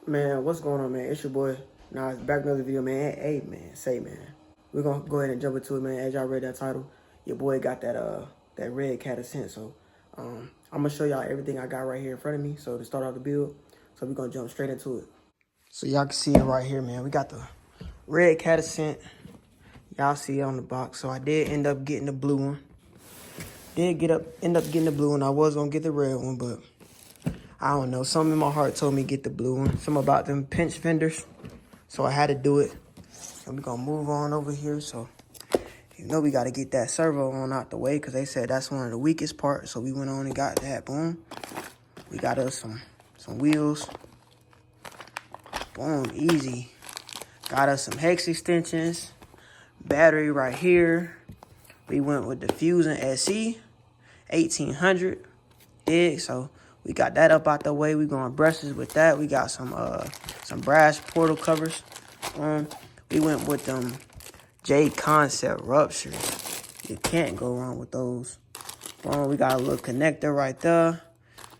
Man, what's going on, man? It's your boy. Nah, it's back another video, man. Hey, man. We're gonna go ahead and jump into it, man. As y'all read that title, your boy got that Redcat Ascent. So, I'm gonna show y'all everything I got right here in front of me. So to start off the build, so we're gonna jump straight into it. So y'all can see it right here, man. We got the Redcat Ascent. Y'all see it on the box. So I did end up getting the blue one. End up getting the blue one. I was gonna get the red one, but I don't know. Something in my heart told me get the blue one. Something about them pinch fenders. So I had to do it. And we're going to move on over here. So, you know, we got to get that servo on out the way because they said that's one of the weakest parts. So we went on and got that. Boom. We got us some wheels. Boom. Easy. Got us some hex extensions. Battery right here. We went with the Fusion SE 1800. So we got that up out the way. We going brushes with that. We got some brass portal covers. We went with them J Concept ruptures. You can't go wrong with those. We got a little connector right there.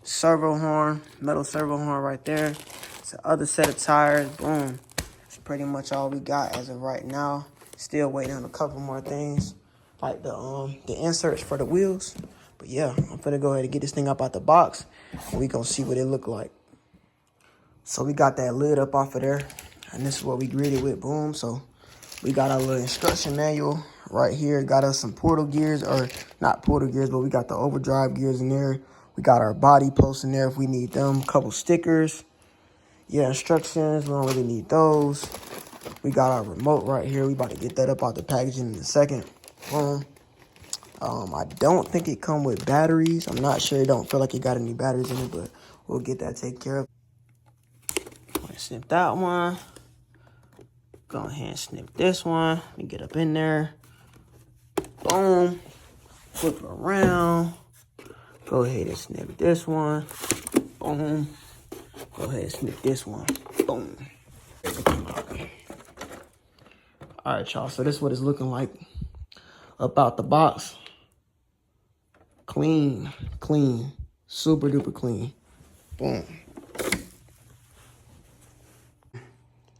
Servo horn, metal servo horn right there. It's the other set of tires. Boom. That's pretty much all we got as of right now. Still waiting on a couple more things, like the inserts for the wheels. But yeah, I'm finna go ahead and get this thing up out the box, and we gonna see what it look like. So we got that lid up off of there, and this is what we greeted with. Boom. So we got our little instruction manual right here. Got us some portal gears, or not portal gears, but we got the overdrive gears in there. We got our body posts in there if we need them. Couple stickers. Yeah, instructions. We don't really need those. We got our remote right here. We about to get that up out the packaging in a second. Boom. I don't think it come with batteries. I'm not sure. It don't feel like it got any batteries in it, but we'll get that taken care of. Snip that one. Go ahead and snip this one. Let me get up in there. Boom. Flip it around. Go ahead and snip this one. Boom. Go ahead and snip this one. Boom. All right, y'all. So this is what it's looking like up out the box. Clean. Super duper clean. Boom.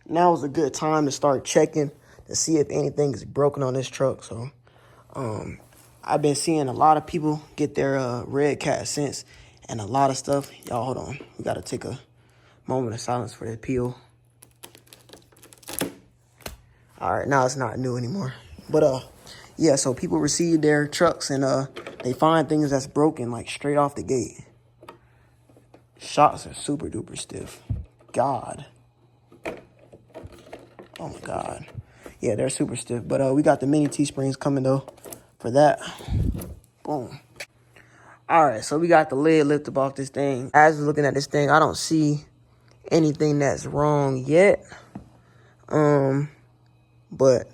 Now is a good time to start checking to see if anything is broken on this truck. So, I've been seeing a lot of people get their Redcat Ascents and a lot of stuff. Y'all, hold on. We got to take a moment of silence for that peel. All right, now it's not new anymore. But, yeah, so people receive their trucks and they find things that's broken, like, straight off the gate. Shocks are super duper stiff. God. Oh, my God. Yeah, they're super stiff. But we got the mini T-springs coming, though, for that. Boom. All right, so we got the lid lifted off this thing. As we're looking at this thing, I don't see anything that's wrong yet. But,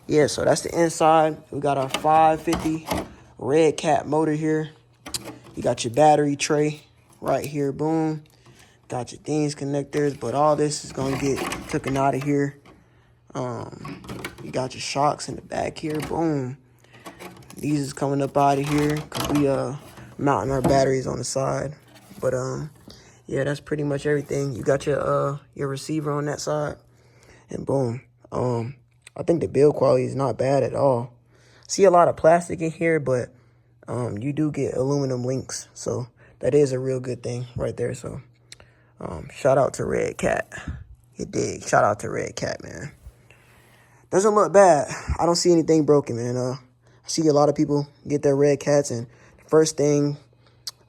yeah, so that's the inside. We got our 550 Redcat motor here. You got your battery tray right here. Boom. Got your things connectors, but all this is going to get taken out of here. You got your shocks in the back here. Boom. These is coming up out of here because we mounting our batteries on the side. But yeah, that's pretty much everything. You got your receiver on that side, and boom. I think the build quality is not bad at all. See a lot of plastic in here, but you do get aluminum links, so that is a real good thing right there. So shout out to Redcat. You dig? Shout out to Redcat, man. Doesn't look bad. I don't see anything broken, man. I see a lot of people get their Redcats, and the first thing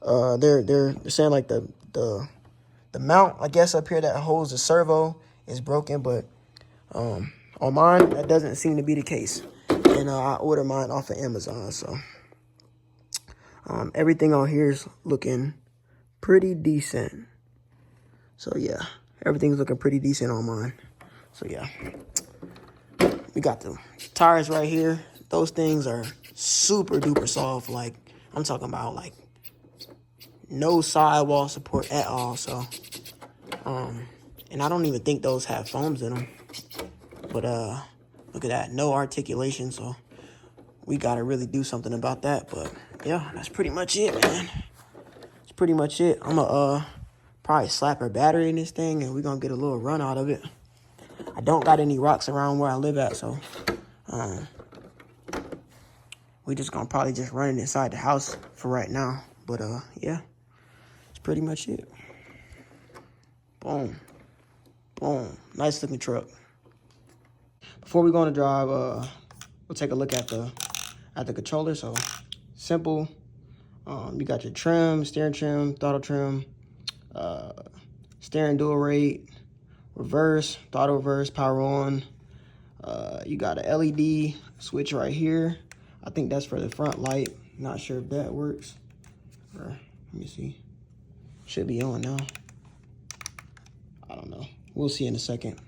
they're saying like the mount, I guess, up here that holds the servo is broken, but on mine that doesn't seem to be the case. And I ordered mine off of Amazon, so everything on here is looking pretty decent. So yeah, everything's looking pretty decent on mine. So yeah. We got the tires right here. Those things are super duper soft. Like, I'm talking about like no sidewall support at all. So, and I don't even think those have foams in them. But look at that, no articulation. So we gotta really do something about that. But yeah, that's pretty much it, man. That's pretty much it. I'm gonna probably slap a battery in this thing, and we're gonna get a little run out of it. I don't got any rocks around where I live at, so we just gonna probably just run it inside the house for right now. But yeah, that's pretty much it. Boom, boom, nice looking truck. Before we go on the drive, we'll take a look at the controller. So simple. You got your trim, steering trim, throttle trim, steering dual rate, reverse, throttle reverse, power on. You got a LED switch right here. I think that's for the front light. Not sure if that works. Or, let me see. Should be on now. I don't know. We'll see in a second.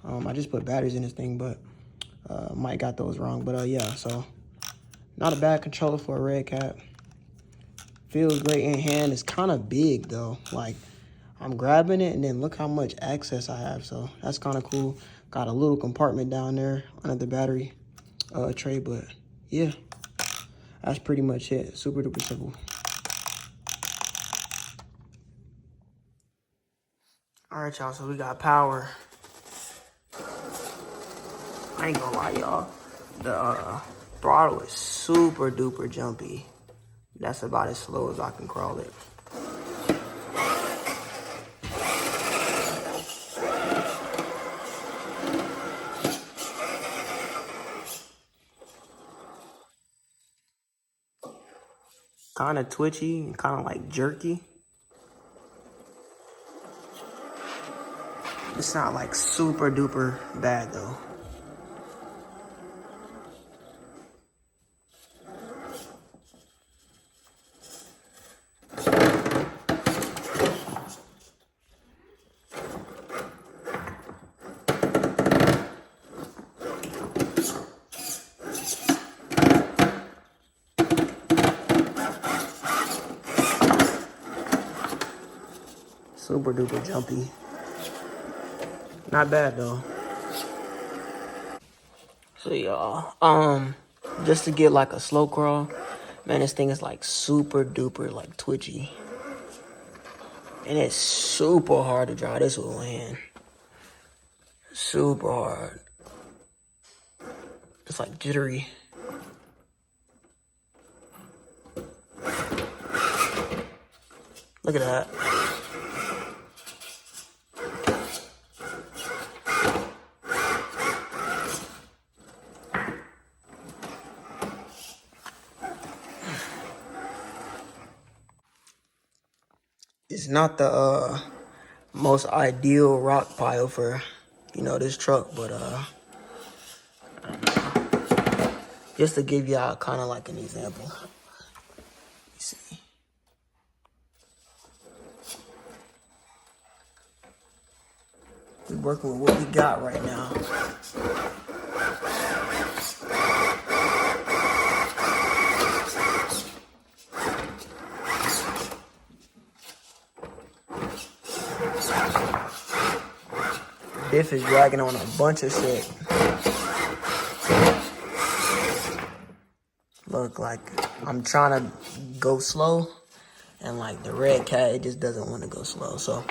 I just put batteries in this thing, but might got those wrong. But yeah, so not a bad controller for a Redcat. Feels great in hand. It's kind of big though. Like, I'm grabbing it and then look how much access I have. So that's kind of cool. Got a little compartment down there under the battery tray. But yeah, that's pretty much it. Super duper simple. All right, y'all. So we got power. I ain't gonna lie, y'all. The throttle is super duper jumpy. That's about as slow as I can crawl it. Kind of twitchy and kind of like jerky. It's not like super duper bad though. Super duper jumpy. Not bad though. So y'all, just to get like a slow crawl, man, this thing is like super duper like twitchy. And it's super hard to drive this with one hand. Super hard. It's like jittery. Look at that. It's not the most ideal rock pile for, you know, this truck, but just to give y'all kind of like an example. You see. We're working with what we got right now. Diff is dragging on a bunch of shit. Look, like, I'm trying to go slow, and like the Redcat, it just doesn't want to go slow. So,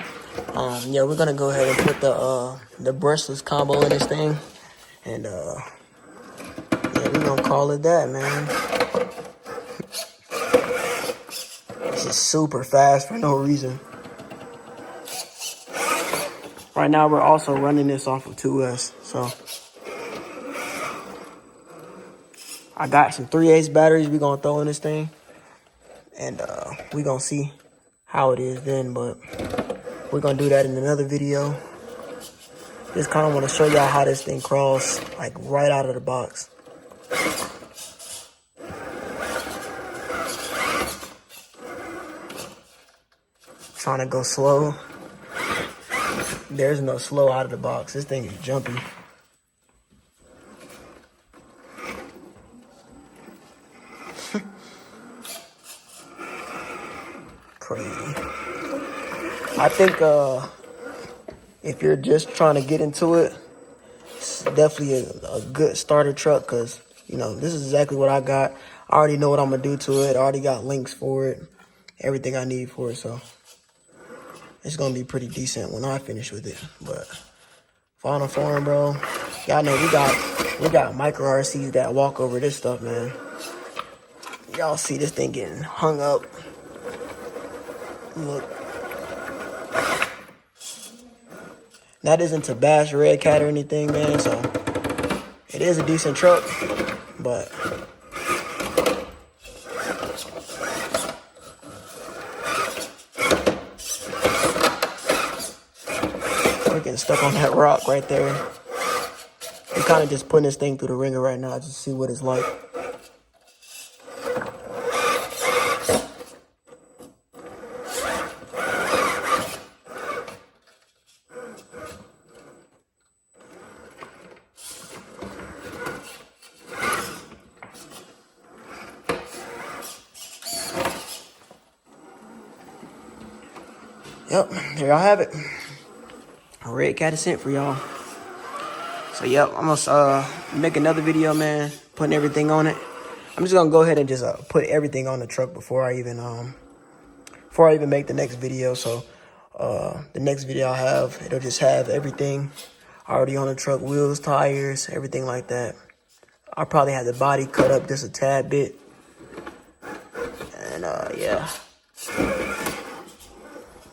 yeah, we're gonna go ahead and put the brushless combo in this thing, and yeah, we're gonna call it that, man. It's just super fast for no reason. Right now, we're also running this off of 2S, so I got some 3/8 batteries we're gonna throw in this thing, and we're gonna see how it is then, but we're gonna do that in another video. Just kind of want to show y'all how this thing crawls, like right out of the box. Trying to go slow. There's no slow out of the box. This thing is jumpy. Crazy. I think if you're just trying to get into it, it's definitely a good starter truck, because, you know, this is exactly what I got. I already know what I'm going to do to it. I already got links for it. Everything I need for it, so it's gonna be pretty decent when I finish with it. But final form, bro. Y'all know we got micro RCs that walk over this stuff, man. Y'all see this thing getting hung up. Look. That isn't to bash Redcat or anything, man, so it is a decent truck, but we're getting stuck on that rock right there. I'm kind of just putting this thing through the ringer right now just to see what it's like. Yep, there y'all have it. A Redcat Ascent for y'all. So yep, I'm gonna make another video, man, putting everything on it. I'm just gonna go ahead and just put everything on the truck before I even make the next video. So the next video I'll have, it'll just have everything already on the truck, wheels, tires, everything like that. I'll probably have the body cut up just a tad bit. And yeah.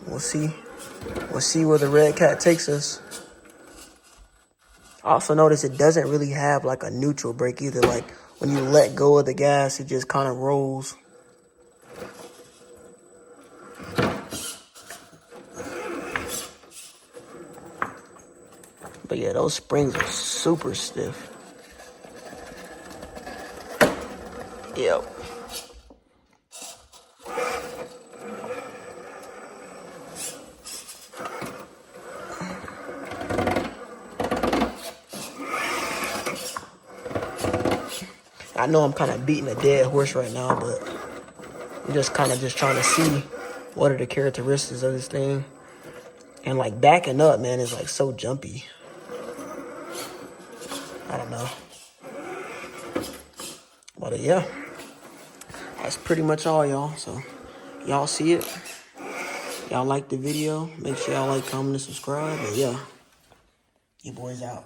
We'll see where the Redcat takes us. I also notice it doesn't really have like a neutral brake either. Like when you let go of the gas, it just kind of rolls. But yeah, those springs are super stiff. Yep. I know I'm kind of beating a dead horse right now, but I'm just kind of trying to see what are the characteristics of this thing. And like backing up, man, is like so jumpy. I don't know. But yeah, that's pretty much all, y'all. So y'all see it. Y'all like the video. Make sure y'all like, comment, and subscribe. But yeah, you boys out.